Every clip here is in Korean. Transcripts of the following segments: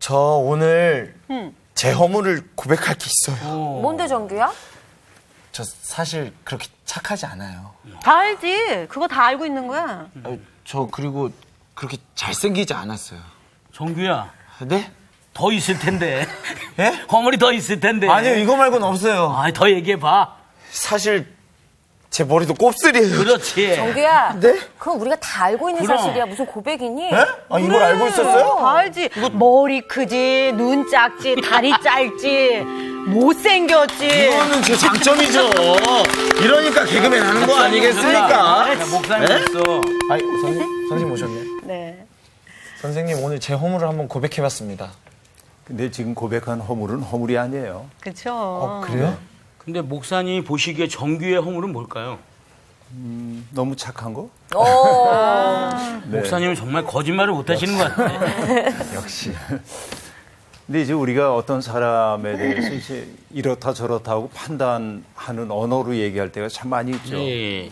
저 오늘 제 허물을 고백할 게 있어요. 뭔데 정규야? 저 사실 그렇게 착하지 않아요. 다 알지. 그거 다 알고 있는 거야. 저 그리고 그렇게 잘생기지 않았어요. 정규야, 네? 더 있을 텐데. 예? 허물이 더 있을 텐데. 아니요, 이거 말고는 없어요. 아이, 더 얘기해봐. 사실 제 머리도 곱슬이에요. 그렇지. 정규야. 네? 그건 우리가 다 알고 있는 그럼. 사실이야. 무슨 고백이니? 네? 아, 이걸 알고 있었어요? 다 알지. 머리 크지, 눈 작지, 다리 짧지, 못생겼지. 이거는 제 장점이죠. 이러니까 개그맨 하는 거 아니겠습니까? 야, 목사님 있어. 아이, 선생님 오셨네. 네. 선생님, 오늘 제 허물을 한번 고백해봤습니다. 근데 지금 고백한 허물은 허물이 아니에요. 그쵸. 그래요? 근데 목사님이 보시기에 정규의 허물은 뭘까요? 너무 착한 거? 네. 목사님은 정말 거짓말을 못 하시는 것 같아. 역시. 근데 이제 우리가 어떤 사람에 대해서 이제 이렇다 저렇다 하고 판단하는 언어로 얘기할 때가 참 많이 있죠. 예.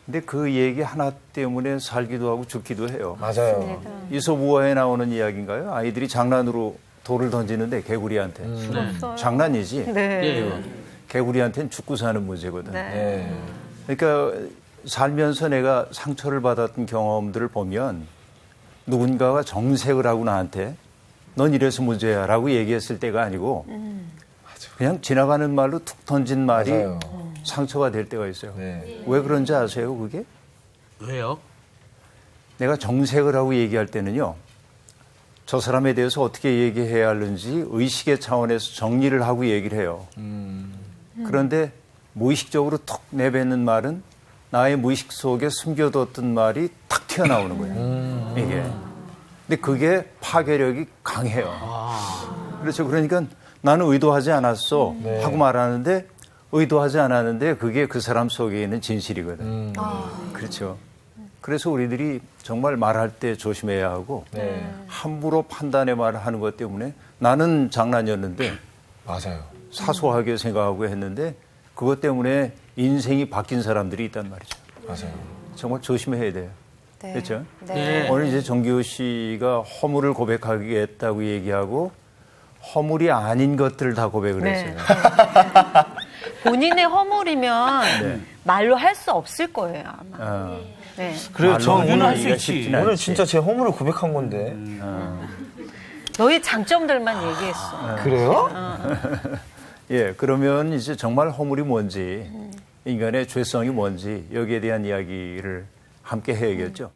근데 그 얘기 하나 때문에 살기도 하고 죽기도 해요. 맞아요. 이솝우화에 나오는 이야기인가요? 아이들이 장난으로 돌을 던지는데 개구리한테. 장난이지. 네. 예. 개구리한테는 죽고 사는 문제거든. 네. 그러니까 살면서 내가 상처를 받았던 경험들을 보면 누군가가 정색을 하고 나한테 넌 이래서 문제야 라고 얘기했을 때가 아니고 그냥 지나가는 말로 툭 던진 말이 맞아요. 상처가 될 때가 있어요. 네. 왜 그런지 아세요, 그게? 왜요? 내가 정색을 하고 얘기할 때는요, 저 사람에 대해서 어떻게 얘기해야 하는지 의식의 차원에서 정리를 하고 얘기를 해요. 그런데 무의식적으로 툭 내뱉는 말은 나의 무의식 속에 숨겨뒀던 말이 탁 튀어나오는 거예요. 이게. 근데 그게 파괴력이 강해요. 그렇죠. 그러니까 나는 의도하지 않았어 하고 말하는데 의도하지 않았는데 그게 그 사람 속에 있는 진실이거든. 그렇죠. 그래서 우리들이 정말 말할 때 조심해야 하고 함부로 판단의 말을 하는 것 때문에 나는 장난이었는데 맞아요. 사소하게 생각하고 했는데 그것 때문에 인생이 바뀐 사람들이 있단 말이죠. 맞아요. 정말 조심해야 돼요. 네. 그렇죠? 네. 오늘 이제 정규 씨가 허물을 고백하겠다고 얘기하고 허물이 아닌 것들을 다 고백을 네. 했어요. 본인의 허물이면 네. 말로 할 수 없을 거예요, 아마. 네. 그래요, 저 말로는 할수 오늘, 있지. 오늘 진짜 제 허물을 고백한 건데. 너의 장점들만 얘기했어. 그래요? 예, 그러면 이제 정말 허물이 뭔지, 인간의 죄성이 뭔지 여기에 대한 이야기를 함께 해야겠죠.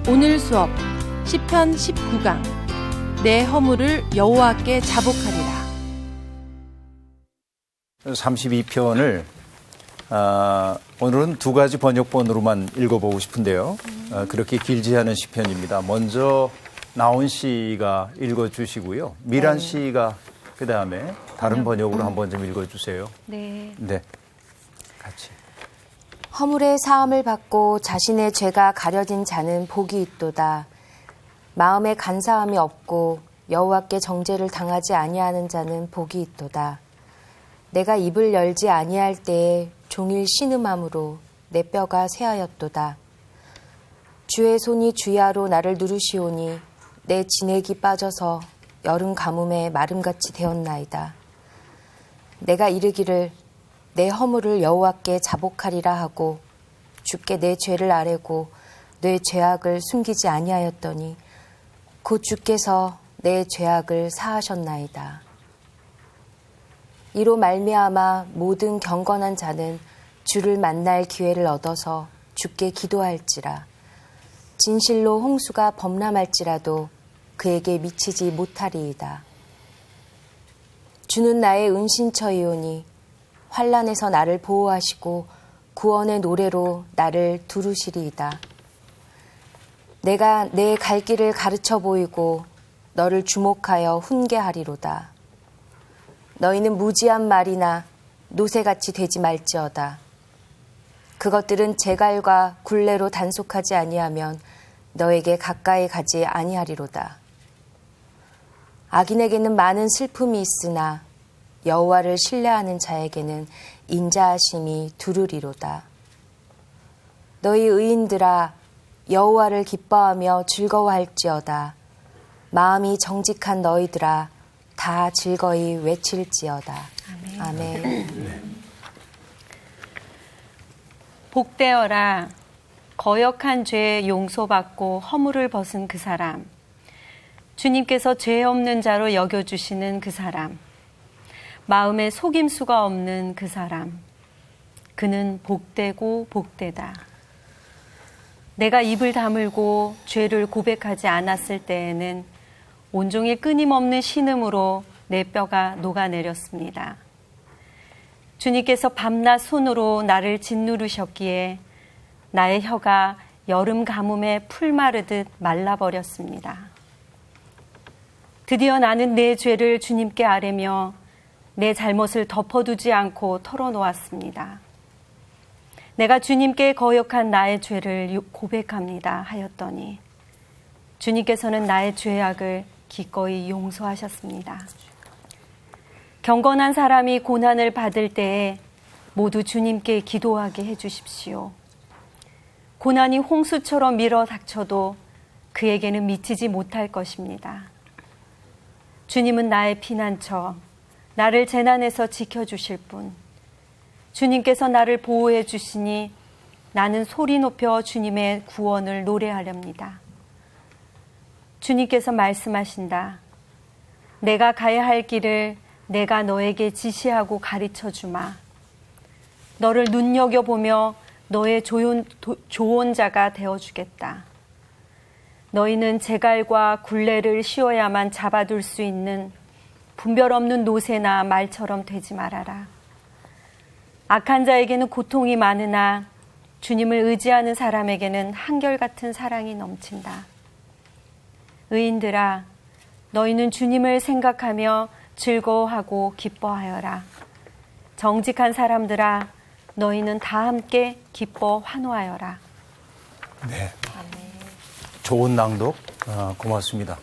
오늘 수업 시편 19강 내 허물을 여호와께 자복하리라. 32편을 오늘은 두 가지 번역본으로만 읽어보고 싶은데요. 그렇게 길지 않은 시편입니다. 먼저 나온 씨가 읽어주시고요. 미란 씨가 그 다음에 다른 번역으로 한번 좀 읽어주세요. 네. 네, 같이. 허물의 사함을 받고 자신의 죄가 가려진 자는 복이 있도다. 마음에 간사함이 없고 여호와께 정죄를 당하지 아니하는 자는 복이 있도다. 내가 입을 열지 아니할 때에 종일 신음함으로 내 뼈가 새하였도다. 주의 손이 주야로 나를 누르시오니 내 진액이 빠져서 여름 가뭄에 마름같이 되었나이다. 내가 이르기를 내 허물을 여호와께 자복하리라 하고 주께 내 죄를 아뢰고 내 죄악을 숨기지 아니하였더니 곧 주께서 내 죄악을 사하셨나이다. 이로 말미암아 모든 경건한 자는 주를 만날 기회를 얻어서 주께 기도할지라. 진실로 홍수가 범람할지라도 그에게 미치지 못하리이다. 주는 나의 은신처이오니 환난에서 나를 보호하시고 구원의 노래로 나를 두루시리이다. 내가 내 갈 길을 가르쳐 보이고 너를 주목하여 훈계하리로다. 너희는 무지한 말이나 노새같이 되지 말지어다. 그것들은 제갈과 굴레로 단속하지 아니하면 너에게 가까이 가지 아니하리로다. 악인에게는 많은 슬픔이 있으나 여호와를 신뢰하는 자에게는 인자하심이 두루리로다. 너희 의인들아 여호와를 기뻐하며 즐거워할지어다. 마음이 정직한 너희들아 다 즐거이 외칠지어다. 아멘. 복되어라. 거역한 죄 용서받고 허물을 벗은 그 사람. 주님께서 죄 없는 자로 여겨주시는 그 사람. 마음에 속임수가 없는 그 사람. 그는 복되고 복되다. 내가 입을 다물고 죄를 고백하지 않았을 때에는 온종일 끊임없는 신음으로 내 뼈가 녹아내렸습니다. 주님께서 밤낮 손으로 나를 짓누르셨기에 나의 혀가 여름 가뭄에 풀 마르듯 말라버렸습니다. 드디어 나는 내 죄를 주님께 아뢰며 내 잘못을 덮어두지 않고 털어놓았습니다. 내가 주님께 거역한 나의 죄를 고백합니다 하였더니 주님께서는 나의 죄악을 기꺼이 용서하셨습니다. 경건한 사람이 고난을 받을 때에 모두 주님께 기도하게 해주십시오. 고난이 홍수처럼 밀어 닥쳐도 그에게는 미치지 못할 것입니다. 주님은 나의 피난처, 나를 재난에서 지켜주실 분. 주님께서 나를 보호해 주시니 나는 소리 높여 주님의 구원을 노래하렵니다. 주님께서 말씀하신다. 내가 가야 할 길을 내가 너에게 지시하고 가르쳐 주마. 너를 눈여겨보며 너의 조언자가 되어주겠다. 너희는 제갈과 굴레를 씌워야만 잡아둘 수 있는 분별 없는 노새나 말처럼 되지 말아라. 악한 자에게는 고통이 많으나 주님을 의지하는 사람에게는 한결같은 사랑이 넘친다. 의인들아, 너희는 주님을 생각하며 즐거워하고 기뻐하여라. 정직한 사람들아, 너희는 다 함께 기뻐 환호하여라. 네. 좋은 낭독 고맙습니다.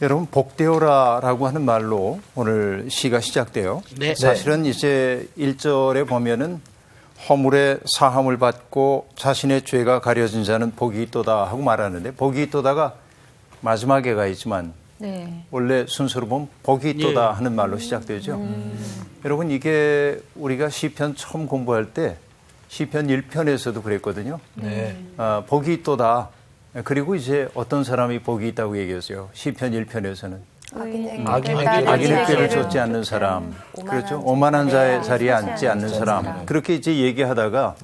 여러분 복되어라라고 하는 말로 오늘 시가 시작돼요. 네. 사실은 이제 1절에 보면은 허물의 사함을 받고 자신의 죄가 가려진 자는 복이 있도다 하고 말하는데 복이 있도다가 마지막에 가 있지만 네. 원래 순서로 보면 복이 있도다 하는 말로 시작되죠. 여러분 이게 우리가 시편 처음 공부할 때 시편 1편에서도 그랬거든요. 네. 복이 있도다. 그리고 이제 어떤 사람이 복이 있다고 얘기했어요. 시편 1편에서는. 악인의 꾀를 쫓지 않는 사람. 그렇죠. 오만한 자의 자리에 앉지 않는 사람. 그렇게 이제 얘기하다가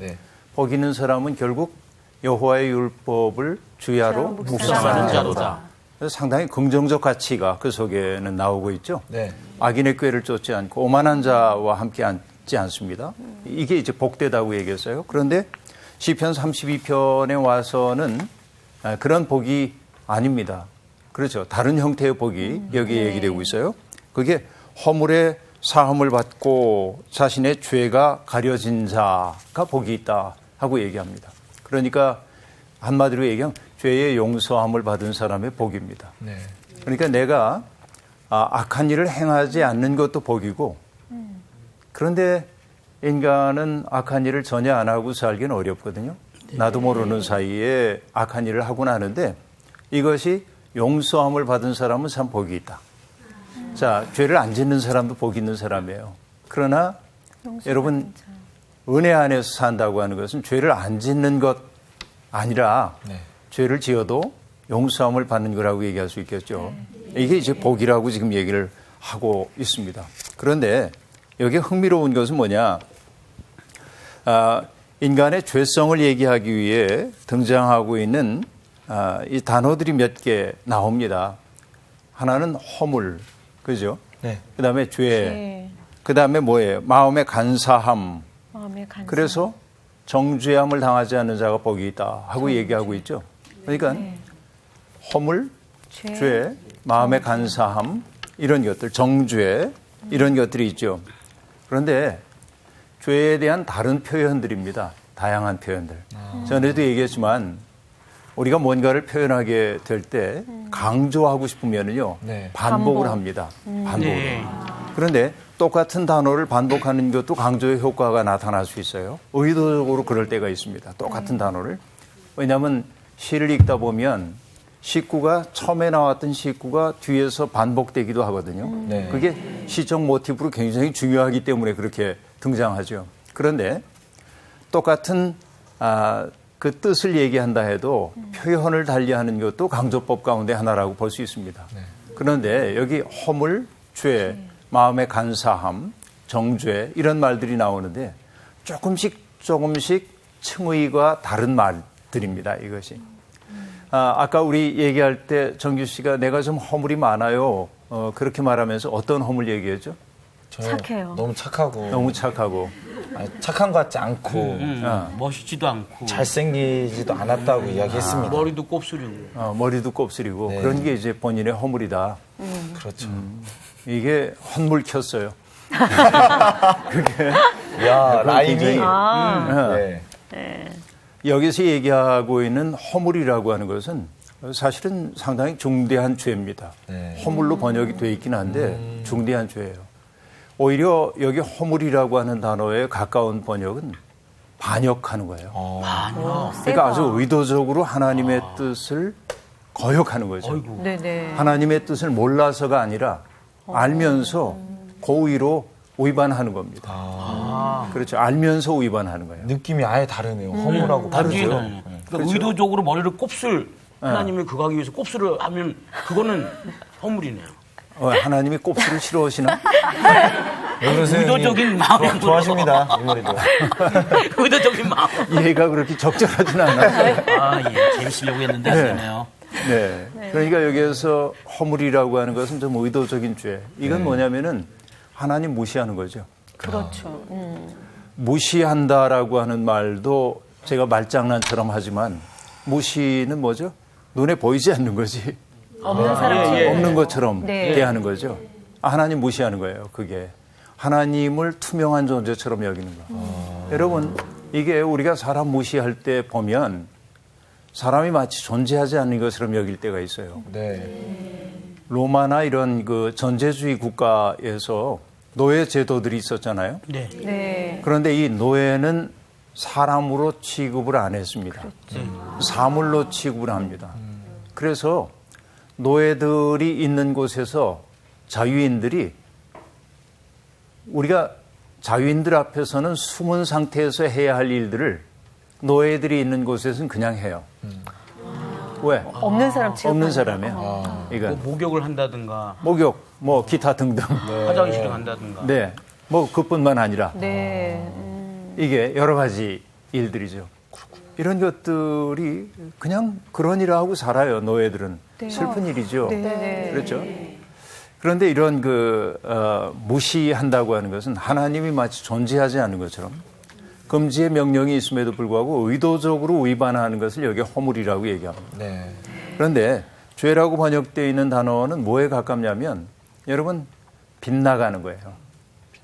복 있는 사람은 결국 여호와의 율법을 주야로 묵상하는 자로다. 그래서 상당히 긍정적 가치가 그 속에는 나오고 있죠. 네. 악인의 꾀를 쫓지 않고 오만한 자와 함께 앉지 않습니다. 이게 이제 복되다고 얘기했어요. 그런데 시편 32편에 와서는 그런 복이 아닙니다. 그렇죠. 다른 형태의 복이 여기에 얘기되고 있어요. 그게 허물의 사함을 받고 자신의 죄가 가려진 자가 복이 있다 하고 얘기합니다. 그러니까 한마디로 얘기하면 죄의 용서함을 받은 사람의 복입니다. 네. 그러니까 내가 악한 일을 행하지 않는 것도 복이고 그런데 인간은 악한 일을 전혀 안 하고 살기는 어렵거든요. 나도 모르는 사이에 악한 일을 하곤 하는데 이것이 용서함을 받은 사람은 참 복이 있다. 자, 죄를 안 짓는 사람도 복이 있는 사람이에요. 그러나 여러분 은혜 안에서 산다고 하는 것은 죄를 안 짓는 것 아니라 죄를 지어도 용서함을 받는 거라고 얘기할 수 있겠죠. 이게 이제 복이라고 지금 얘기를 하고 있습니다. 그런데 여기 흥미로운 것은 뭐냐. 인간의 죄성을 얘기하기 위해 등장하고 있는 이 단어들이 몇 개 나옵니다. 하나는 허물, 그죠? 네. 그 다음에 죄, 그 다음에 뭐예요? 마음의 간사함. 그래서 정죄함을 당하지 않는 자가 복이 있다 하고 얘기하고 있죠. 그러니까 허물, 죄, 마음의 간사함 이런 것들, 정죄 이런 것들이 있죠. 그런데 죄에 대한 다른 표현들입니다. 다양한 표현들. 전에도 얘기했지만 우리가 뭔가를 표현하게 될 때 강조하고 싶으면은요 반복을 합니다. 반복을. 그런데 똑같은 단어를 반복하는 것도 강조의 효과가 나타날 수 있어요. 의도적으로 그럴 때가 있습니다. 똑같은 단어를. 왜냐하면 시를 읽다 보면 시구가 처음에 나왔던 시구가 뒤에서 반복되기도 하거든요. 네. 그게 시적 모티브로 굉장히 중요하기 때문에 그렇게 등장하죠. 그런데 똑같은 그 뜻을 얘기한다 해도 표현을 달리하는 것도 강조법 가운데 하나라고 볼 수 있습니다. 네. 그런데 여기 허물, 죄, 마음의 간사함, 정죄 이런 말들이 나오는데 조금씩 층의가 다른 말들입니다. 이것이. 아까 우리 얘기할 때 정규 씨가 내가 좀 허물이 많아요. 그렇게 말하면서 어떤 허물 얘기했죠? 착해요. 너무 착하고. 너무 착하고 착한 것 같지 않고. 멋있지도 않고. 잘생기지도 않았다고 이야기했습니다. 머리도 곱슬이고. 머리도 곱슬이고 네. 그런 게 이제 본인의 허물이다. 그렇죠. 이게 헛물 켰어요. 야, 라임이. 네. 여기서 얘기하고 있는 허물이라고 하는 것은 사실은 상당히 중대한 죄입니다. 네. 허물로 번역이 돼 있긴 한데 중대한 죄예요. 오히려 여기 허물이라고 하는 단어에 가까운 번역은 반역하는 거예요. 그러니까 아주 의도적으로 하나님의 뜻을 거역하는 거죠. 어이구. 네네. 하나님의 뜻을 몰라서가 아니라 알면서 고의로 위반하는 겁니다. 그렇죠. 알면서 위반하는 거예요. 느낌이 아예 다르네요. 허물하고 완전히 다르죠. 다르네. 그러니까 의도적으로 머리를 곱슬 하나님을 그거 하기 위해서 곱슬을 하면 그거는 허물이네요. 하나님이 곱슬을 싫어하시나? 의도적인 마음으로. 좋아하십니다. 이 머리도. 의도적인 마음. 얘가 그렇게 적절하진 않아요. 아, 예. 재밌으려고 했는데 아니네요. 네. 그러니까 여기에서 허물이라고 하는 것은 좀 의도적인 죄. 이건 뭐냐면은 하나님 무시하는 거죠. 그렇죠. 무시한다라고 하는 말도 제가 말장난처럼 하지만 무시는 뭐죠? 눈에 보이지 않는 거지. 없는 사람 없는 것처럼 네. 대하는 거죠. 하나님 무시하는 거예요. 그게. 하나님을 투명한 존재처럼 여기는 거. 여러분, 이게 우리가 사람 무시할 때 보면 사람이 마치 존재하지 않는 것처럼 여길 때가 있어요. 네. 로마나 이런 그 전제주의 국가에서 노예 제도들이 있었잖아요. 네. 네. 그런데 이 노예는 사람으로 취급을 안 했습니다. 사물로 취급을 합니다. 그래서 노예들이 있는 곳에서 자유인들이 우리가 자유인들 앞에서는 숨은 상태에서 해야 할 일들을 노예들이 있는 곳에서는 그냥 해요. 왜? 없는 사람 취급. 없는 사람이야. 이건 목욕을 한다든가 목욕, 뭐 기타 등등. 화장실을 간다든가. 네, 뭐 그뿐만 아니라 네. 이게 여러 가지 일들이죠. 이런 것들이 그냥 그런 일을 하고 살아요. 노예들은 슬픈 일이죠. 네. 그렇죠. 그런데 이런 무시한다고 하는 것은 하나님이 마치 존재하지 않는 것처럼 금지의 명령이 있음에도 불구하고 의도적으로 위반하는 것을 여기 허물이라고 얘기합니다. 네. 그런데 죄라고 번역되어 있는 단어는 뭐에 가깝냐면 여러분 빗나가는 거예요.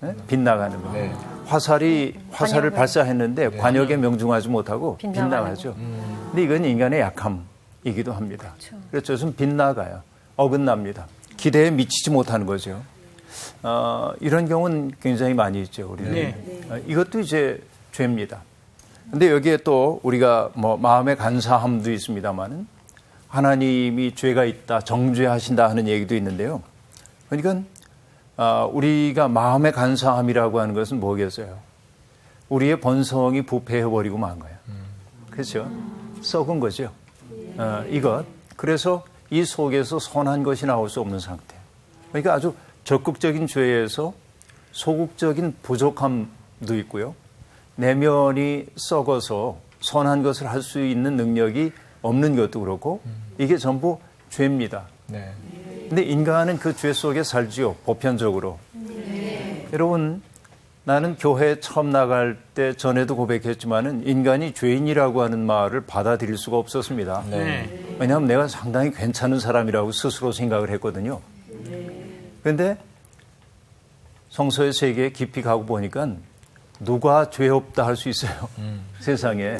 네? 빗나가는 거예요. 네. 화살을 발사했는데 관역에 명중하지 못하고 빗나가는 빗나가죠. 근데 이건 인간의 약함이기도 합니다. 그렇죠. 좀 빗나가요. 어긋납니다. 기대에 미치지 못하는 거죠. 이런 경우는 굉장히 많이 있죠. 우리는. 네. 이것도 이제 죄입니다. 근데 여기에 또 우리가 뭐 마음의 간사함도 있습니다만은 하나님이 죄가 있다, 정죄하신다 하는 얘기도 있는데요. 그러니까 우리가 마음의 간사함이라고 하는 것은 뭐겠어요? 우리의 본성이 부패해버리고 만 거예요. 그렇죠? 썩은 거죠. 이것. 그래서 이 속에서 선한 것이 나올 수 없는 상태. 그러니까 아주 적극적인 죄에서 소극적인 부족함도 있고요. 내면이 썩어서 선한 것을 할 수 있는 능력이 없는 것도 그렇고 이게 전부 죄입니다. 네. 근데 인간은 그 죄 속에 살지요. 보편적으로. 여러분, 나는 교회 처음 나갈 때 전에도 고백했지만은 인간이 죄인이라고 하는 말을 받아들일 수가 없었습니다. 네. 왜냐하면 내가 상당히 괜찮은 사람이라고 스스로 생각을 했거든요. 그런데 성서의 세계에 깊이 가고 보니까 누가 죄 없다 할 수 있어요? 세상에.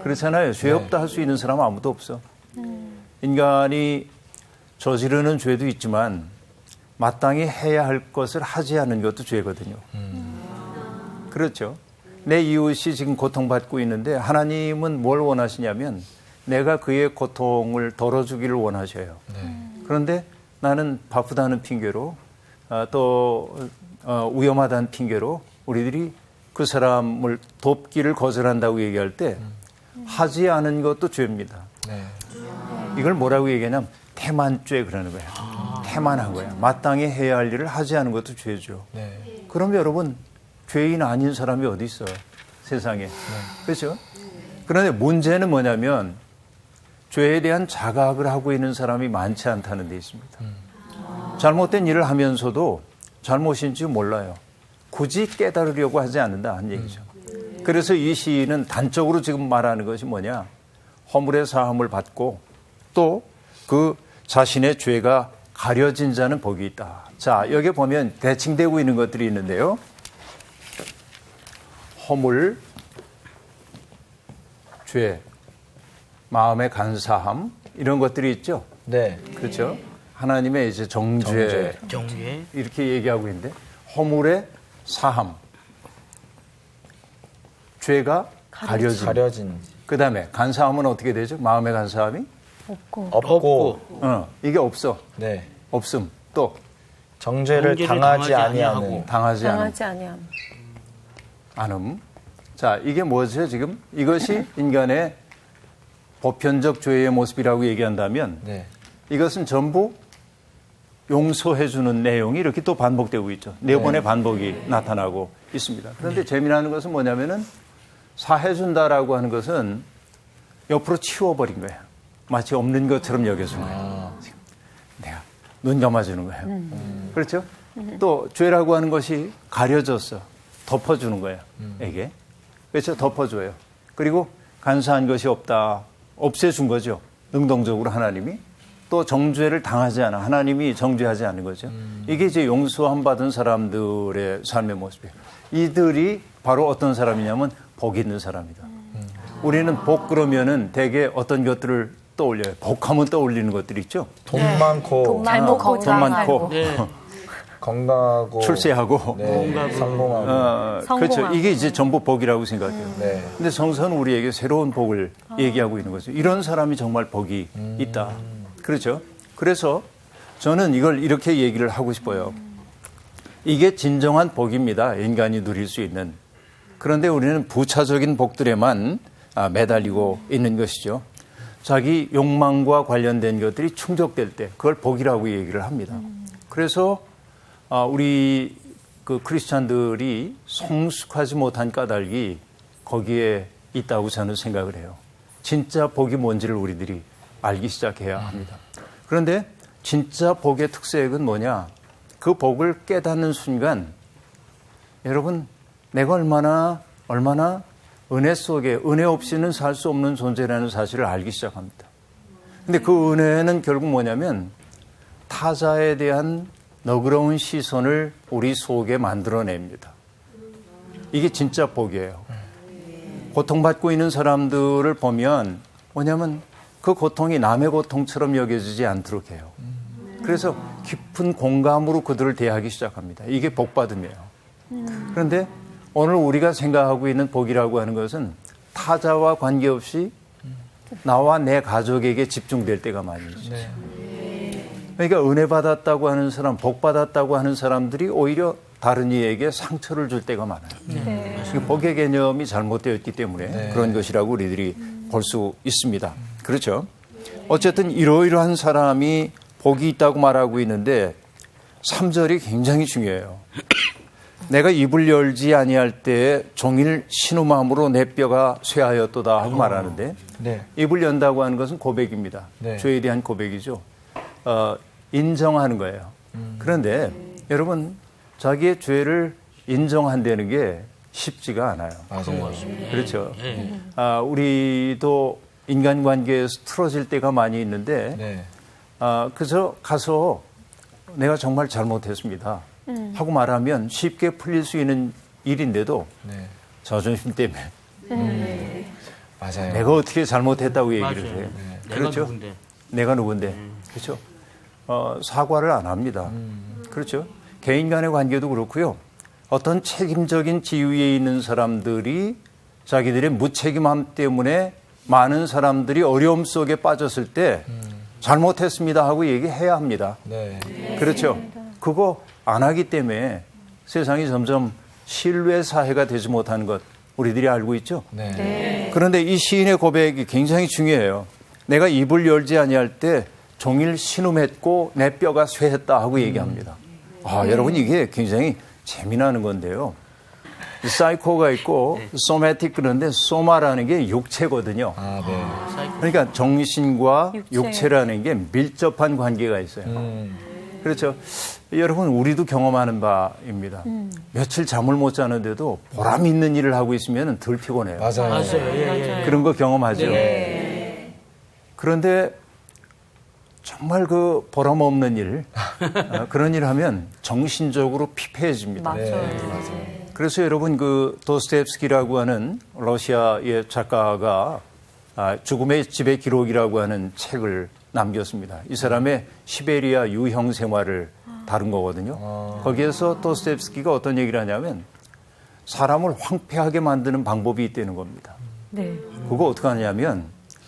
그렇잖아요. 죄 없다 할 수 있는 사람은 아무도 없어. 인간이 저지르는 죄도 있지만 마땅히 해야 할 것을 하지 않은 것도 죄거든요. 그렇죠. 내 이웃이 지금 고통받고 있는데 하나님은 뭘 원하시냐면 내가 그의 고통을 덜어주기를 원하셔요. 그런데 나는 바쁘다는 핑계로 또 위험하다는 핑계로 우리들이 그 사람을 돕기를 거절한다고 얘기할 때 하지 않은 것도 죄입니다. 이걸 뭐라고 얘기하냐면 태만죄 그러는 거예요. 태만한 거예요. 마땅히 해야 할 일을 하지 않은 것도 죄죠. 그럼 여러분 죄인 아닌 사람이 어디 있어요? 세상에. 그렇죠? 그런데 문제는 뭐냐면 죄에 대한 자각을 하고 있는 사람이 많지 않다는 데 있습니다. 잘못된 일을 하면서도 잘못인지 몰라요. 굳이 깨달으려고 하지 않는다 하는 얘기죠. 그래서 이 시인은 단적으로 지금 말하는 것이 뭐냐. 허물의 사함을 받고 또 그 자신의 죄가 가려진 자는 복이 있다. 자, 여기 보면 대칭되고 있는 것들이 있는데요. 허물, 죄, 마음의 간사함 이런 것들이 있죠. 네. 그렇죠. 하나님의 이제 정죄. 이렇게 얘기하고 있는데 허물의 사함, 죄가 가려진. 그다음에 간사함은 어떻게 되죠? 마음의 간사함이 없고. 이게 없어. 네. 없음. 또 정죄를 당하지 아니하는. 당하지 않음. 자, 이게 뭐죠 지금? 이것이 인간의 보편적 죄의 모습이라고 얘기한다면 네. 이것은 전부 용서해주는 내용이 이렇게 또 반복되고 있죠. 네 번의 반복이 나타나고 있습니다. 그런데 재미나는 것은 뭐냐면은 사해준다라고 하는 것은 옆으로 치워버린 거예요. 마치 없는 것처럼 여겨주는 거예요. 지금 내가 눈 감아주는 거예요. 그렇죠? 또 죄라고 하는 것이 가려졌어. 덮어주는 거예요. 에게. 그렇죠? 덮어줘요. 그리고 간사한 것이 없다. 없애준 거죠. 능동적으로 하나님이. 또 정죄를 당하지 않아. 하나님이 정죄하지 않는 거죠. 이게 이제 용서함 받은 사람들의 삶의 모습이에요. 이들이 바로 어떤 사람이냐면 복 있는 사람이다. 우리는 복 그러면은 대개 어떤 것들을 떠올려요. 복하면 떠올리는 것들이 있죠. 돈 많고. 잘 먹고 돈 많고. 네. 건강하고. 출세하고. 네. 성공하고. 그렇죠. 이게 이제 전부 복이라고 생각해요. 네. 근데 성서는 우리에게 새로운 복을 얘기하고 있는 거죠. 이런 사람이 정말 복이 있다. 그렇죠. 그래서 저는 이걸 이렇게 얘기를 하고 싶어요. 이게 진정한 복입니다. 인간이 누릴 수 있는. 그런데 우리는 부차적인 복들에만 매달리고 있는 것이죠. 자기 욕망과 관련된 것들이 충족될 때 그걸 복이라고 얘기를 합니다. 그래서 우리 그 크리스찬들이 성숙하지 못한 까닭이 거기에 있다고 저는 생각을 해요. 진짜 복이 뭔지를 우리들이 알기 시작해야 합니다. 그런데 진짜 복의 특색은 뭐냐? 그 복을 깨닫는 순간 여러분 내가 얼마나 은혜 속에 은혜 없이는 살 수 없는 존재라는 사실을 알기 시작합니다. 근데 그 은혜는 결국 뭐냐면 타자에 대한 너그러운 시선을 우리 속에 만들어냅니다. 이게 진짜 복이에요. 고통받고 있는 사람들을 보면 뭐냐면 그 고통이 남의 고통처럼 여겨지지 않도록 해요. 그래서 깊은 공감으로 그들을 대하기 시작합니다. 이게 복받음이에요. 그런데 오늘 우리가 생각하고 있는 복이라고 하는 것은 타자와 관계없이 나와 내 가족에게 집중될 때가 많이 있죠. 그러니까 은혜 받았다고 하는 사람, 복 받았다고 하는 사람들이 오히려 다른 이에게 상처를 줄 때가 많아요. 복의 개념이 잘못되었기 때문에 그런 것이라고 우리들이 볼 수 있습니다. 그렇죠? 어쨌든 이러이러한 사람이 복이 있다고 말하고 있는데 3절이 굉장히 중요해요. 내가 입을 열지 아니할 때 종일 신음함으로 내 뼈가 쇠하였도다 하고 말하는데 입을 연다고 하는 것은 고백입니다. 죄에 대한 고백이죠. 인정하는 거예요. 그런데 여러분 자기의 죄를 인정한다는 게 쉽지가 않아요. 맞아요. 그렇죠. 우리도 인간관계에서 틀어질 때가 많이 있는데 그래서 가서 내가 정말 잘못했습니다 하고 말하면 쉽게 풀릴 수 있는 일인데도 자존심 때문에 맞아요. 내가 어떻게 잘못했다고 얘기를 해요. 그렇죠. 내가 누군데. 그렇죠. 사과를 안 합니다. 그렇죠. 개인 간의 관계도 그렇고요. 어떤 책임적인 지위에 있는 사람들이 자기들의 무책임함 때문에 많은 사람들이 어려움 속에 빠졌을 때 잘못했습니다 하고 얘기해야 합니다. 네. 그렇죠. 그거 안 하기 때문에 세상이 점점 신뢰 사회가 되지 못하는 것 우리들이 알고 있죠. 네. 그런데 이 시인의 고백이 굉장히 중요해요. 내가 입을 열지 아니할 때 종일 신음했고 내 뼈가 쇠했다 하고 얘기합니다. 여러분 이게 굉장히 재미나는 건데요. 사이코가 있고 소매틱 그런데 소마라는 게 육체거든요. 아, 네. 그러니까 정신과 육체라는 게 밀접한 관계가 있어요. 그렇죠. 여러분 우리도 경험하는 바입니다. 며칠 잠을 못 자는데도 보람 있는 일을 하고 있으면 덜 피곤해요. 맞아요. 그런 거 경험하죠. 네. 그런데 정말 그 보람 없는 일, 그런 일 하면 정신적으로 피폐해집니다. 맞아요. 그래서 여러분 그 도스토옙스키라고 하는 러시아의 작가가 죽음의 집의 기록이라고 하는 책을 남겼습니다. 이 사람의 시베리아 유형 생활을 다룬 거거든요. 거기에서 도스토옙스키가 어떤 얘기를 하냐면 사람을 황폐하게 만드는 방법이 있다는 겁니다. 네. 그거 어떻게 하냐면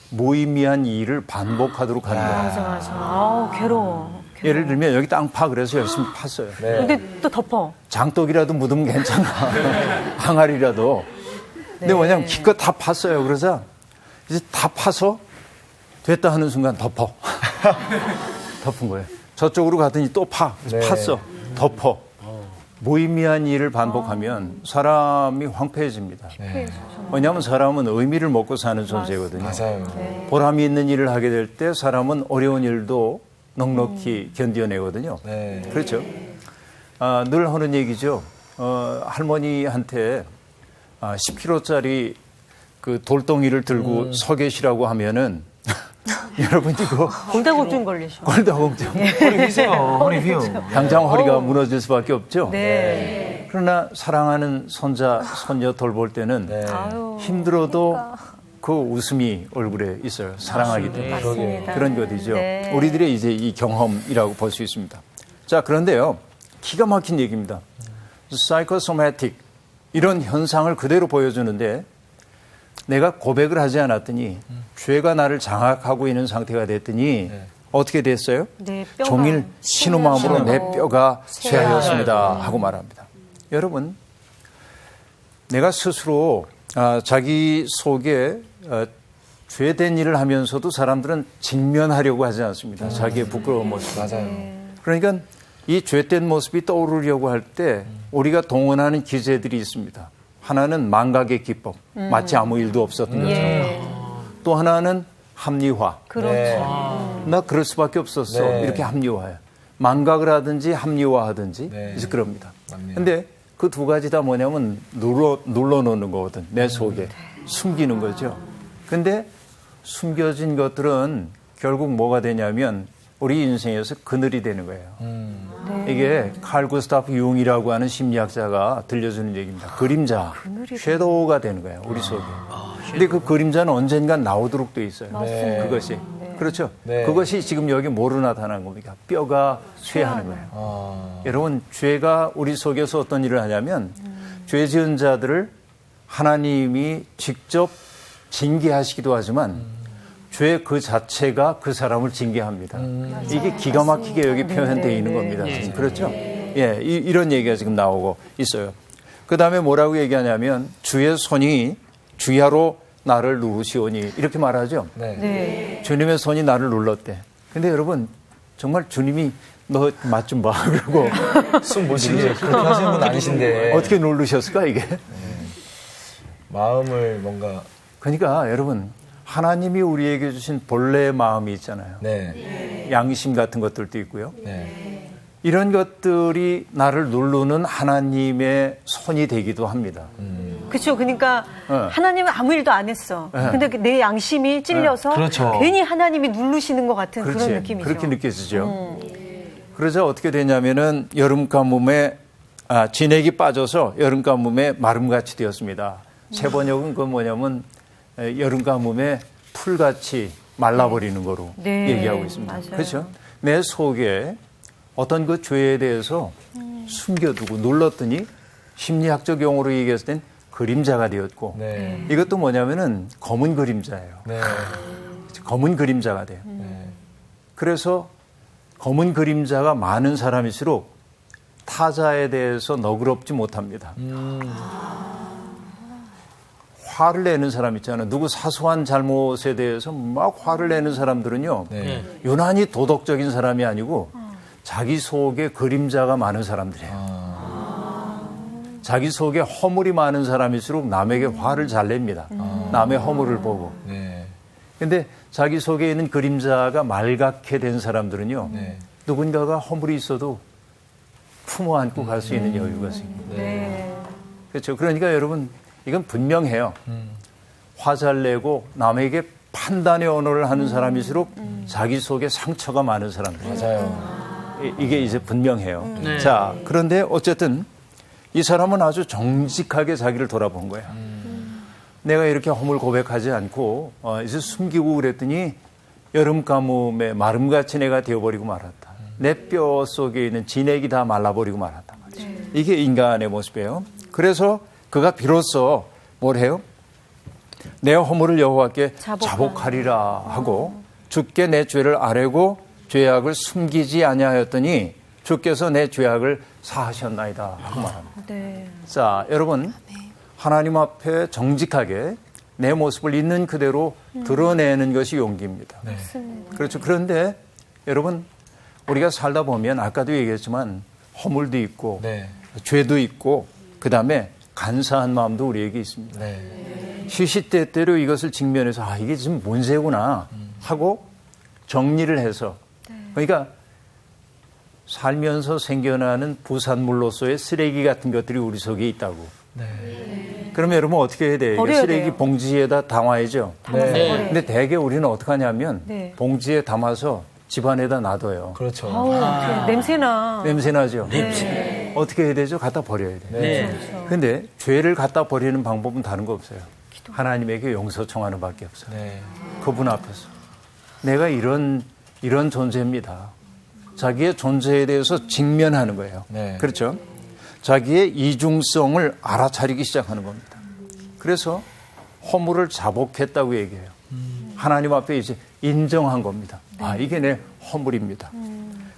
무의미한 일을 반복하도록 하는 거예요. 맞아. 아우, 괴로워. 예를 들면 여기 땅 파 그래서 열심히 팠어요. 근데 또 덮어. 장독이라도 묻으면 괜찮아. 항아리라도. 근데 뭐냐면 기껏 다 팠어요. 그래서 이제 다 파서 됐다 하는 순간 덮어. 덮은 거예요. 저쪽으로 가더니 또 파. 팠어. 덮어. 무의미한 일을 반복하면 사람이 황폐해집니다. 왜냐하면 사람은 의미를 먹고 사는 존재거든요. 맞아요. 보람이 있는 일을 하게 될 때 사람은 어려운 일도 넉넉히 견뎌내거든요. 네. 그렇죠. 늘 하는 얘기죠. 할머니한테 10kg짜리 그 돌덩이를 들고 서 계시라고 하면은 여러분이 그거 골다공증 걸리셔. 골다공증. 허리 휘세요. 허리 휘어. 당장 허리가 무너질 수밖에 없죠. 네. 그러나 사랑하는 손자, 손녀 돌볼 때는 아유, 힘들어도 그 웃음이 얼굴에 있어요. 사랑하기 때문에. 맞습니다. 그런 것이죠. 네. 우리들의 이제 이 경험이라고 볼 수 있습니다. 자, 그런데요. 기가 막힌 얘기입니다. 사이코소매틱 이런 현상을 그대로 보여주는데 내가 고백을 하지 않았더니 죄가 나를 장악하고 있는 상태가 됐더니 어떻게 됐어요? 네, 뼈가 종일 신음함으로 내 뼈가 쇠하였습니다 하고 말합니다. 여러분, 내가 스스로 자기 속에 죄된 일을 하면서도 사람들은 직면하려고 하지 않습니다. 자기의 부끄러운 모습. 맞아요. 그러니까 이 죄된 모습이 떠오르려고 할 때 우리가 동원하는 기제들이 있습니다. 하나는 망각의 기법, 마치 아무 일도 없었던 것처럼. 또 하나는 합리화. 그렇죠. 나 그럴 수밖에 없었어. 네. 이렇게 합리화해요. 망각을 하든지 합리화하든지 이제 그럽니다. 그런데 그 두 가지 다 뭐냐면 눌러놓는 거거든. 내 속에. 숨기는 거죠. 근데 숨겨진 것들은 결국 뭐가 되냐면 우리 인생에서 그늘이 되는 거예요. 이게 칼 구스타프 융이라고 하는 심리학자가 들려주는 얘기입니다. 그림자, 섀도우가 되는 거예요. 우리 속에. 근데 그 그림자는 언젠간 나오도록 돼 있어요. 그것이. 그렇죠. 네. 그것이 지금 여기 뭐로 나타나는 겁니까? 뼈가 쇠하는 거예요. 여러분, 죄가 우리 속에서 어떤 일을 하냐면 죄 지은 자들을 하나님이 직접 징계하시기도 하지만 죄 그 자체가 그 사람을 징계합니다. 이게 기가 막히게 여기 표현되어 있는 겁니다. 지금. 그렇죠? 예, 이런 얘기가 지금 나오고 있어요. 그 다음에 뭐라고 얘기하냐면 주의 손이 주야로 나를 누르시오니 이렇게 말하죠. 네. 주님의 손이 나를 눌렀대. 근데 여러분 정말 주님이 너 맛 좀 봐. 그러고 숨 못 쉬게 그렇게 하시는 분 아니신데. 어떻게 누르셨을까 이게? 마음을 뭔가. 그러니까 여러분 하나님이 우리에게 주신 본래의 마음이 있잖아요. 네. 양심 같은 것들도 있고요. 네. 이런 것들이 나를 누르는 하나님의 손이 되기도 합니다. 그렇죠. 그러니까 하나님은 아무 일도 안 했어. 근데 내 양심이 찔려서 그렇죠. 괜히 하나님이 누르시는 것 같은 그렇지. 그런 느낌이죠. 그렇게 느껴지죠. 그러자 어떻게 되냐면은 여름 가뭄에 진액이 빠져서 여름 가뭄에 마름같이 되었습니다. 새 번역은 그 뭐냐면 여름 가뭄에 풀같이 말라버리는 거로 네. 얘기하고 있습니다. 맞아요. 그렇죠? 내 속에 어떤 그 죄에 대해서 숨겨두고 눌렀더니 심리학적 용어로 얘기했을 땐 그림자가 되었고 네. 이것도 뭐냐면은 검은 그림자예요. 네. 검은 그림자가 돼요. 그래서 검은 그림자가 많은 사람일수록 타자에 대해서 너그럽지 못합니다. 화를 내는 사람 있잖아요. 누구 사소한 잘못에 대해서 막 화를 내는 사람들은요. 네. 유난히 도덕적인 사람이 아니고 자기 속에 그림자가 많은 사람들이에요. 자기 속에 허물이 많은 사람일수록 남에게 화를 잘 냅니다. 남의 허물을 보고. 네. 근데 자기 속에 있는 그림자가 말갛게 된 사람들은요. 네. 누군가가 허물이 있어도 품어 안고 갈 수 있는 여유가 생깁니다. 네. 그렇죠. 그러니까 여러분 이건 분명해요. 화 잘 내고 남에게 판단의 언어를 하는 사람일수록 자기 속에 상처가 많은 사람들. 맞아요. 이게 이제 분명해요. 네. 자, 그런데 어쨌든 이 사람은 아주 정직하게 자기를 돌아본 거야. 내가 이렇게 허물 고백하지 않고 이제 숨기고 그랬더니 여름 가뭄에 마름같이 내가 되어버리고 말았다. 내 뼈 속에 있는 진액이 다 말라버리고 말았다. 이게 인간의 모습이에요. 그래서 그가 비로소 뭘 해요? 내 허물을 여호와께 자복하리라 하고 주께 내 죄를 아뢰고 죄악을 숨기지 아니하였더니 주께서 내 죄악을 사하셨나이다 하고 말합니다. 네. 자, 여러분 하나님 앞에 정직하게 내 모습을 있는 그대로 드러내는 것이 용기입니다. 네. 그렇죠. 그런데 여러분 우리가 살다 보면 아까도 얘기했지만 허물도 있고 네. 죄도 있고 그다음에 간사한 마음도 우리에게 있습니다. 네. 시시때때로 이것을 직면해서 아 이게 지금 문제구나 하고 정리를 해서 그러니까 살면서 생겨나는 부산물로서의 쓰레기 같은 것들이 우리 속에 있다고. 네. 그러면 여러분 어떻게 해야 돼요? 버려야 쓰레기 돼요. 봉지에다 담아야죠. 담아서 네. 버려요. 근데 대개 우리는 어떻게 하냐면 네. 봉지에 담아서 집안에다 놔둬요. 그렇죠. 아우, 냄새나. 냄새 나죠? 네. 어떻게 해야 되죠? 갖다 버려야 돼요. 네. 근데 죄를 갖다 버리는 방법은 다른 거 없어요. 하나님에게 용서 청하는 밖에 없어요. 네. 그분 앞에서. 내가 이런 존재입니다. 자기의 존재에 대해서 직면하는 거예요. 네. 그렇죠? 자기의 이중성을 알아차리기 시작하는 겁니다. 그래서 허물을 자복했다고 얘기해요. 하나님 앞에 이제 인정한 겁니다. 아, 이게 내 허물입니다.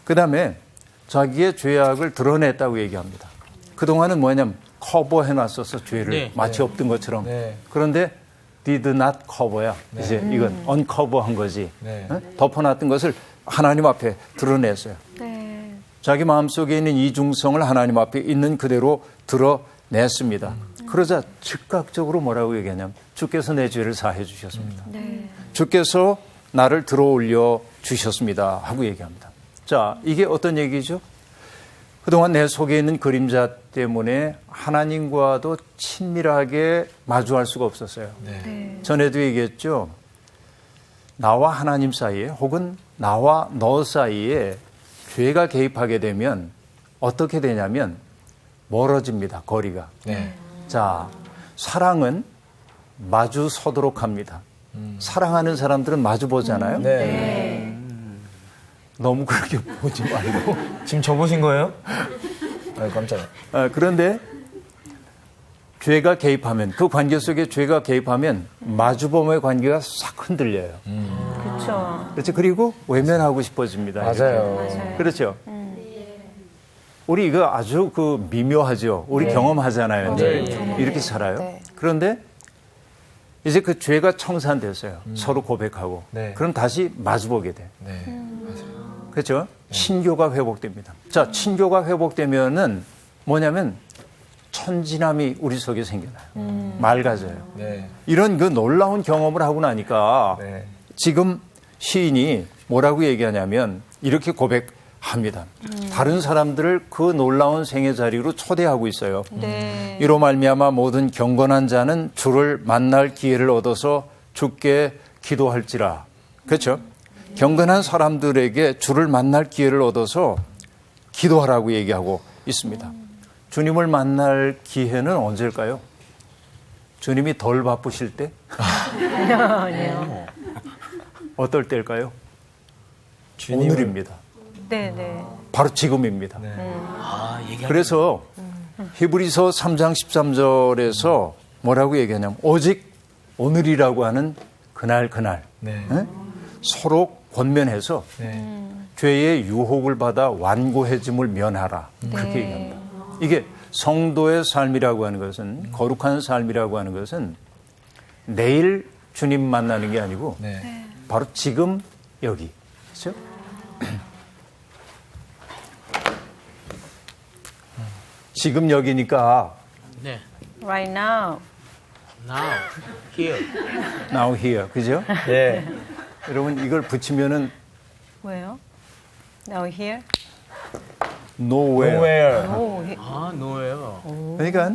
그 다음에 자기의 죄악을 드러냈다고 얘기합니다. 그동안은 뭐냐면 커버해놨어서 죄를 네. 마치 없던 것처럼. 네. 그런데 did not cover야. 이제 이건 uncover한 거지. 네. 어? 덮어놨던 것을 하나님 앞에 드러냈어요. 네. 자기 마음속에 있는 이중성을 하나님 앞에 있는 그대로 드러냈습니다. 그러자 즉각적으로 뭐라고 얘기하냐면 주께서 내 죄를 사해 주셨습니다. 네. 주께서 나를 들어올려 주셨습니다 하고 얘기합니다. 자, 이게 어떤 얘기죠? 그동안 내 속에 있는 그림자 때문에 하나님과도 친밀하게 마주할 수가 없었어요. 네. 전에도 얘기했죠. 나와 하나님 사이에 혹은 나와 너 사이에 죄가 개입하게 되면 어떻게 되냐면 멀어집니다. 거리가. 네. 자, 사랑은 마주 서도록 합니다. 사랑하는 사람들은 마주 보잖아요. 네. 너무 그렇게 보지 말고. 지금 저 보신 거예요? 아, 깜짝이야. 그런데 죄가 개입하면 그 관계 속에 죄가 개입하면 마주범의 관계가 싹 흔들려요. 그렇죠. 그렇죠. 그리고 외면하고 싶어집니다. 맞아요. 그렇죠. 우리 이거 아주 그 미묘하죠. 우리 경험하잖아요. 늘 이렇게 살아요. 네. 그런데 이제 그 죄가 청산됐어요. 서로 고백하고. 네. 그럼 다시 마주보게 돼. 네. 그렇죠? 친교가 회복됩니다. 자, 친교가 회복되면은 뭐냐면 천진함이 우리 속에 생겨나요. 맑아져요. 네. 이런 그 놀라운 경험을 하고 나니까 네. 지금 시인이 뭐라고 얘기하냐면 이렇게 고백합니다. 다른 사람들을 그 놀라운 생애 자리로 초대하고 있어요. 네. 이로 말미암아 모든 경건한 자는 주를 만날 기회를 얻어서 주께 기도할지라. 그렇죠? 경건한 사람들에게 주를 만날 기회를 얻어서 기도하라고 얘기하고 있습니다. 주님을 만날 기회는 언제일까요? 주님이 덜 바쁘실 때? 아니요. 어떨 때일까요? 주님을- 오늘입니다. 네, 네. 바로 지금입니다. 아, 얘기하는 그래서 히브리서 3장 13절에서 뭐라고 얘기하냐면 오직 오늘이라고 하는 그날 네. 예? 서로 권면해서 네. 죄의 유혹을 받아 완고해짐을 면하라. 그렇게 얘기합니다. 이게 성도의 삶이라고 하는 것은 거룩한 삶이라고 하는 것은 내일 주님 만나는 게 아니고 네. 바로 지금 여기. 그렇죠? 지금 여기니까 네. Right now. Now, here. now here. 그죠? 네. 여러분 이걸 붙이면은 뭐예요? Now here. nowhere. Nowhere. Oh, he- 아, 노예요. 그러니까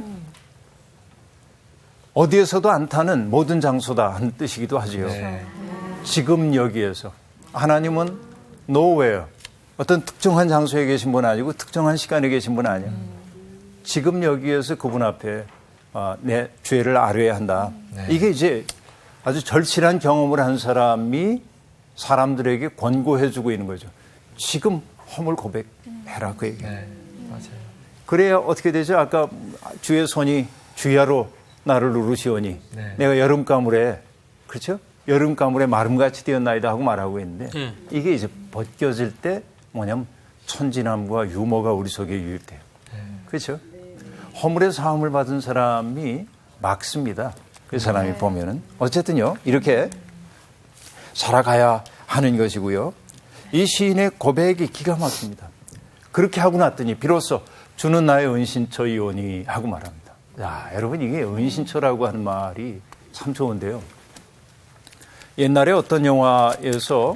어디에서도 안 타는 모든 장소다 하는 뜻이기도 하지요. 네. 지금 여기에서 하나님은 nowhere 어떤 특정한 장소에 계신 분 아니고 특정한 시간에 계신 분 아니에요. 지금 여기에서 그분 앞에 내 죄를 아뢰야 한다. 네. 이게 이제 아주 절실한 경험을 한 사람이 사람들에게 권고해주고 있는 거죠. 지금 허물 고백해라 그 얘기. 네. 맞아요. 그래야 어떻게 되죠? 아까 주의 손이 주야로 나를 누르시오니 네. 내가 여름 가물에 그렇죠? 여름 가물에 마름같이 되었나이다 하고 말하고 있는데 네. 이게 이제 벗겨질 때 뭐냐면 천진함과 유머가 우리 속에 유입돼요. 그렇죠? 허물의 사함을 받은 사람이 막습니다. 그 사람이 보면은 어쨌든요 이렇게 살아가야 하는 것이고요. 이 시인의 고백이 기가 막힙니다. 그렇게 하고 났더니 비로소 주는 나의 은신처이오니 하고 말합니다. 야, 여러분 이게 은신처라고 하는 말이 참 좋은데요. 옛날에 어떤 영화에서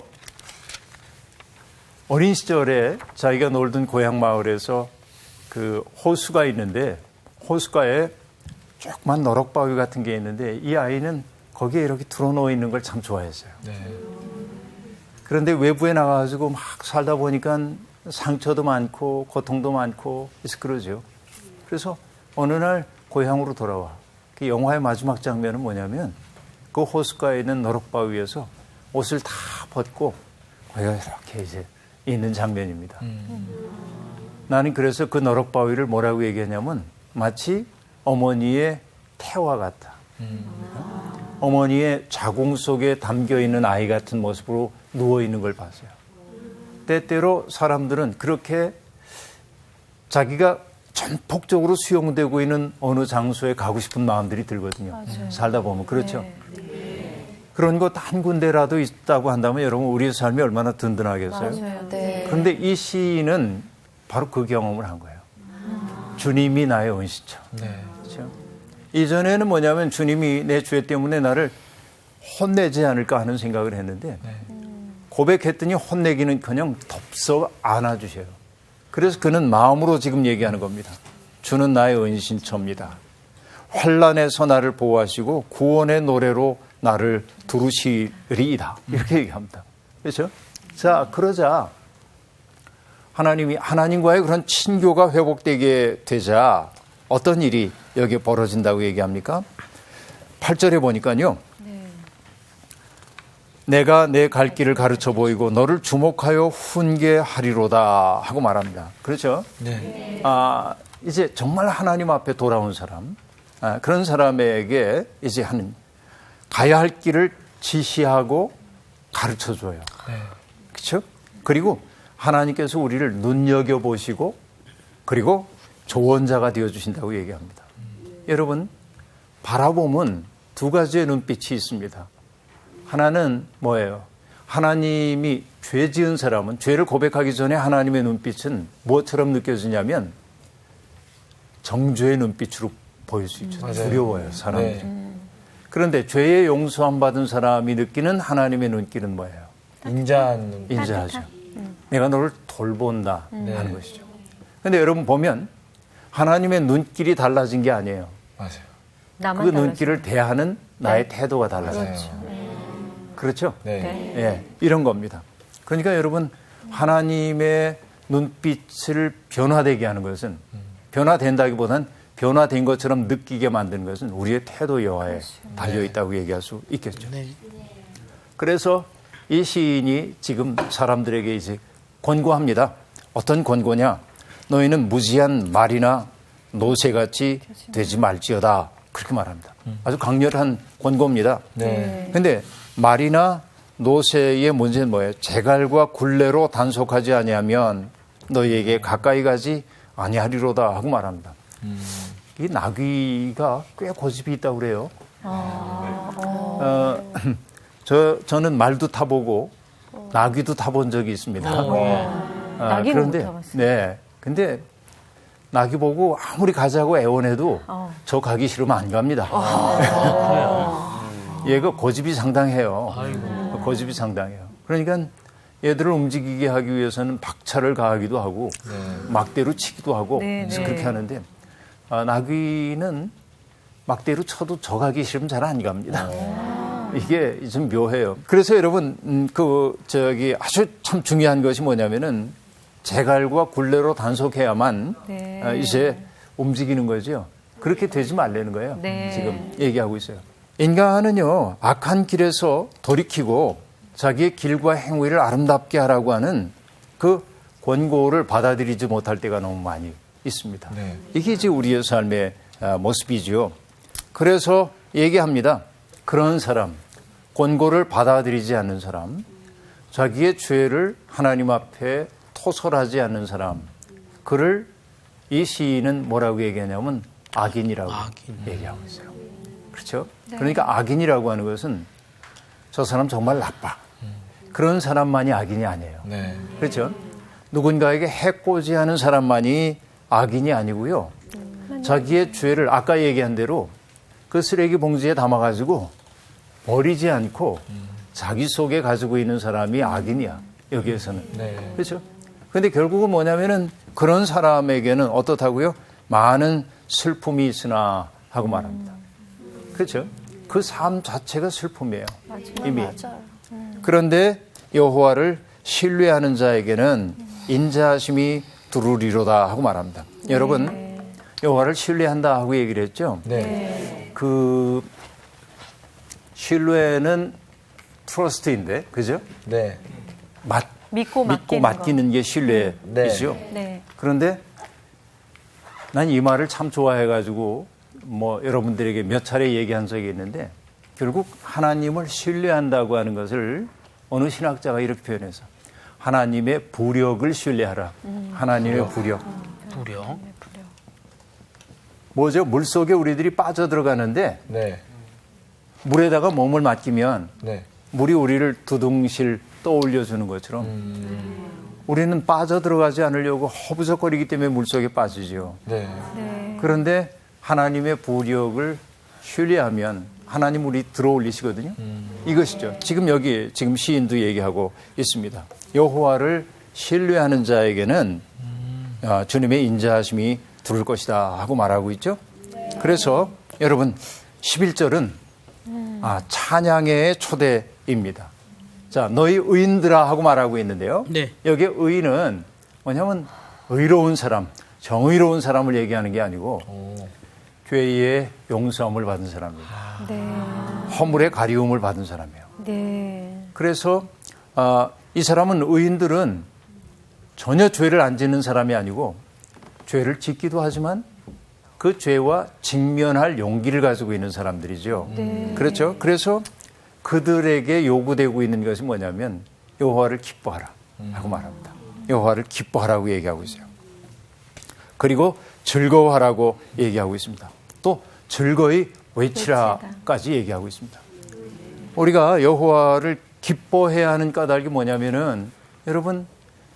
어린 시절에 자기가 놀던 고향 마을에서 그 호수가 있는데 호수가에 조그만 너럭바위 같은 게 있는데 이 아이는 거기에 이렇게 들어놓여 있는 걸 참 좋아했어요. 네. 그런데 외부에 나가가지고 막 살다 보니까 상처도 많고 고통도 많고 그래서 그러죠. 그래서 어느 날 고향으로 돌아와. 그 영화의 마지막 장면은 뭐냐면 그 호숫가에 있는 너럭바위에서 옷을 다 벗고 거기가 이렇게 이제 있는 장면입니다. 나는 그래서 그 너럭바위를 뭐라고 얘기하냐면 마치 어머니의 태와 같다. 어머니의 자궁 속에 담겨있는 아이 같은 모습으로 누워있는 걸 봤어요. 때때로 사람들은 그렇게 자기가 전폭적으로 수용되고 있는 어느 장소에 가고 싶은 마음들이 들거든요. 살다 보면. 그렇죠. 그런 곳 한 군데라도 있다고 한다면 여러분 우리의 삶이 얼마나 든든하겠어요. 네. 그런데 이 시인은 바로 그 경험을 한 거예요. 주님이 나의 은신처. 네. 그렇죠? 이전에는 뭐냐면 주님이 내 죄 때문에 나를 혼내지 않을까 하는 생각을 했는데 고백했더니 혼내기는커녕 덥석 안아주셔요. 그래서 그는 마음으로 지금 얘기하는 겁니다. 주는 나의 은신처입니다. 환난에서 나를 보호하시고 구원의 노래로 나를 두루시리이다. 이렇게 얘기합니다. 그렇죠? 자, 그러자 하나님과의 그런 친교가 회복되게 되자 어떤 일이 여기에 벌어진다고 얘기합니까? 8절에 보니까요. 내가 내 갈 길을 가르쳐 보이고 너를 주목하여 훈계하리로다 하고 말합니다. 그렇죠? 네. 이제 정말 하나님 앞에 돌아온 사람, 그런 사람에게 이제 가야 할 길을 지시하고 가르쳐 줘요. 네. 그렇죠? 그리고 하나님께서 우리를 눈여겨보시고 그리고 조언자가 되어주신다고 얘기합니다. 여러분, 바라보면 두 가지의 눈빛이 있습니다. 하나는 뭐예요? 하나님이 죄 지은 사람은 죄를 고백하기 전에 하나님의 눈빛은 무엇처럼 느껴지냐면 정죄의 눈빛으로 보일 수 있죠. 맞아요. 두려워요, 사람들이. 네. 그런데 죄의 용서함 받은 사람이 느끼는 하나님의 눈길은 뭐예요? 인자한 눈. 인자하죠. 내가 너를 돌본다 네. 하는 것이죠. 그런데 여러분 보면 하나님의 눈길이 달라진 게 아니에요. 맞아요. 나만 그 달라서. 눈길을 대하는 나의 태도가 달라져요. 맞아요. 그렇죠? 네. 예, 이런 겁니다. 그러니까 여러분 하나님의 눈빛을 변화되게 하는 것은 변화된다기보다는 변화된 것처럼 느끼게 만드는 것은 우리의 태도 여하에 달려있다고 얘기할 수 있겠죠. 그래서 이 시인이 지금 사람들에게 이제 권고합니다. 어떤 권고냐? 너희는 무지한 말이나 노새같이 되지 말지어다 그렇게 말합니다. 아주 강렬한 권고입니다. 네. 근데 말이나 노새의 문제는 뭐예요? 재갈과 굴레로 단속하지 아니하면 너희에게 가까이 가지 아니하리로다 하고 말합니다. 이 나귀가 꽤 고집이 있다고 그래요. 저는 말도 타보고 나귀도 타본 적이 있습니다. 나귀는 그런데 못 타봤어요. 네, 근데 나귀 보고 아무리 가자고 애원해도 저 가기 싫으면 안 갑니다. 얘가 고집이 상당해요. 고집이 상당해요. 그러니까 얘들을 움직이게 하기 위해서는 박차를 가하기도 하고 막대로 치기도 하고 그래서 그렇게 하는데 나귀는 막대로 쳐도 저 가기 싫으면 잘 안 갑니다. 이게 좀 묘해요. 그래서 여러분 아주 참 중요한 것이 뭐냐면은 재갈과 굴레로 단속해야만 이제 움직이는 거죠. 그렇게 되지 말라는 거예요. 지금 얘기하고 있어요. 인간은요, 악한 길에서 돌이키고 자기의 길과 행위를 아름답게 하라고 하는 그 권고를 받아들이지 못할 때가 너무 많이 있습니다. 이게 이제 우리의 삶의 모습이죠. 그래서 얘기합니다. 그런 사람, 권고를 받아들이지 않는 사람, 자기의 죄를 하나님 앞에 토설하지 않는 사람, 그를 이 시인은 뭐라고 얘기하냐면 악인이라고 얘기하고 있어요. 그렇죠? 그러니까 악인이라고 하는 것은 저 사람 정말 나빠. 그런 사람만이 악인이 아니에요. 그렇죠? 누군가에게 해코지하는 사람만이 악인이 아니고요. 자기의 죄를 아까 얘기한 대로 그 쓰레기 봉지에 담아가지고 버리지 않고 자기 속에 가지고 있는 사람이 악인이야. 여기에서는. 그렇죠? 근데 결국은 뭐냐면은 그런 사람에게는 어떻다고요? 많은 슬픔이 있으나 하고 말합니다. 그렇죠? 그 삶 자체가 슬픔이에요. 이미. 그런데 여호와를 신뢰하는 자에게는 인자하심이 두루리로다 하고 말합니다. 여러분, 여호와를 신뢰한다 하고 얘기를 했죠? 그 신뢰는 트러스트인데, 그죠? 믿고 맡기는 게 신뢰이죠. 그런데 난 이 말을 참 좋아해가지고 여러분들에게 몇 차례 얘기한 적이 있는데 결국 하나님을 신뢰한다고 하는 것을 어느 신학자가 이렇게 표현해서 하나님의 부력을 신뢰하라. 하나님의 부력. 뭐죠? 물속에 우리들이 빠져들어가는데 물에다가 몸을 맡기면 물이 우리를 두둥실 떠올려주는 것처럼 우리는 빠져들어가지 않으려고 허부적거리기 때문에 물속에 빠지죠. 그런데 하나님의 부력을 신뢰하면 하나님 우리 들어올리시거든요. 이것이죠. 지금 시인도 얘기하고 있습니다. 여호와를 신뢰하는 자에게는 주님의 인자하심이 두를 것이다 하고 말하고 있죠. 그래서 여러분 11절은 찬양의 초대입니다. 자, 너희 의인들아 하고 말하고 있는데요. 여기 의인은 뭐냐면 의로운 사람, 정의로운 사람을 얘기하는 게 아니고 죄의 용서함을 받은 사람입니다. 허물의 가리움을 받은 사람이에요. 그래서 이 사람은 의인들은 전혀 죄를 안 짓는 사람이 아니고 죄를 짓기도 하지만 그 죄와 직면할 용기를 가지고 있는 사람들이죠. 그렇죠? 그래서 그들에게 요구되고 있는 것이 뭐냐면 여호와를 기뻐하라 하고 말합니다. 여호와를 기뻐하라고 얘기하고 있어요. 그리고 즐거워하라고 얘기하고 있습니다. 또 즐거이 외치라까지 얘기하고 있습니다. 우리가 여호와를 기뻐해야 하는 까닭이 뭐냐면은 여러분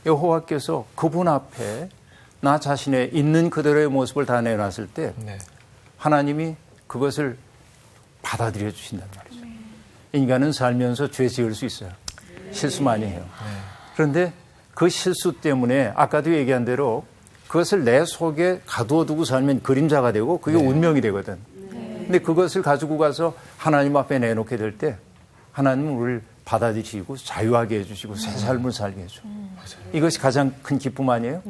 여호와께서 그분 앞에 나 자신의 있는 그대로의 모습을 다 내놨을 때 하나님이 그것을 받아들여 주신단 말이죠. 인간은 살면서 죄 지을 수 있어요. 실수 많이 해요. 그런데 그 실수 때문에 아까도 얘기한 대로 그것을 내 속에 가두어 두고 살면 그림자가 되고 그게 운명이 되거든. 근데 그것을 가지고 가서 하나님 앞에 내놓게 될 때 하나님은 우리를 받아들이시고 자유하게 해주시고 새 삶을 살게 해줘. 이것이 가장 큰 기쁨 아니에요?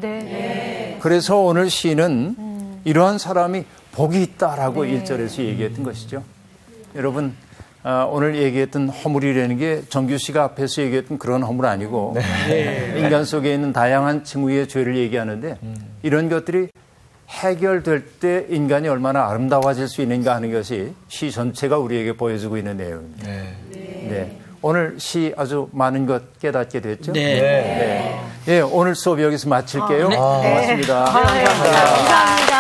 그래서 오늘 시인은 이러한 사람이 복이 있다라고 1절에서 얘기했던 것이죠. 여러분 오늘 얘기했던 허물이라는 게 정규 씨가 앞에서 얘기했던 그런 허물 아니고 인간 속에 있는 다양한 층위의 죄를 얘기하는데 이런 것들이 해결될 때 인간이 얼마나 아름다워질 수 있는가 하는 것이 시 전체가 우리에게 보여주고 있는 내용입니다. 네. 오늘 시 아주 많은 것 깨닫게 됐죠? 네. 예, 오늘 수업 여기서 마칠게요. 고맙습니다. 감사합니다.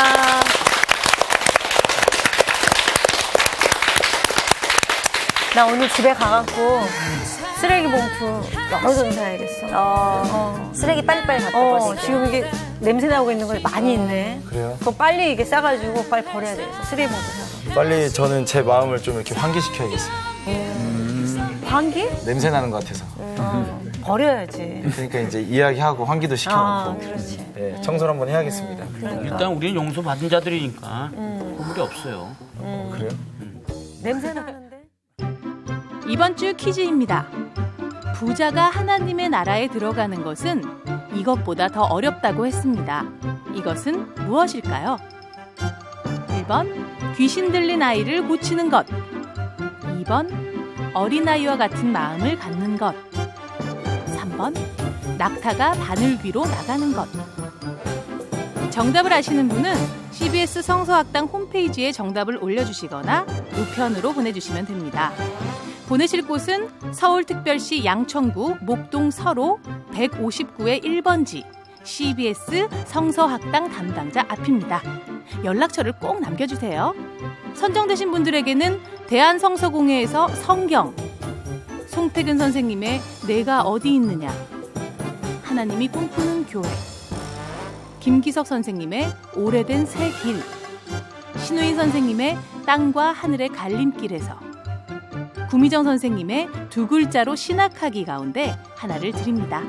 나 오늘 집에 가갖고 쓰레기 봉투 여러 돈 사야겠어. 쓰레기 빨리빨리 갖다 버리세요. 지금 이게 냄새 나고 있는 거 많이 있네. 그래요? 그거 빨리 이게 싸가지고 빨리 버려야 되겠어. 쓰레기 봉투 사서. 빨리 저는 제 마음을 좀 이렇게 환기시켜야겠어요. 환기? 냄새 나는 것 같아서. 버려야지. 그러니까 이제 이야기하고 환기도 시켜놓고. 그렇지. 네, 청소를 한번 해야겠습니다. 일단 우리는 용서받은 자들이니까 허물이 없어요. 그래요? 냄새 나는데? 이번 주 퀴즈입니다. 부자가 하나님의 나라에 들어가는 것은 이것보다 더 어렵다고 했습니다. 이것은 무엇일까요? 1번 귀신 들린 아이를 고치는 것. 2번 어린아이와 같은 마음을 갖는 것. 3번 낙타가 바늘 위로 나가는 것. 정답을 아시는 분은 CBS 성서학당 홈페이지에 정답을 올려주시거나 우편으로 보내주시면 됩니다. 보내실 곳은 서울특별시 양천구 목동 서로 159의 1번지 CBS 성서학당 담당자 앞입니다. 연락처를 꼭 남겨주세요. 선정되신 분들에게는 대한성서공회에서 성경, 송태근 선생님의 내가 어디 있느냐, 하나님이 꿈꾸는 교회, 김기석 선생님의 오래된 새 길, 신우인 선생님의 땅과 하늘의 갈림길에서, 구미정 선생님의 두 글자로 신학하기 가운데 하나를 드립니다.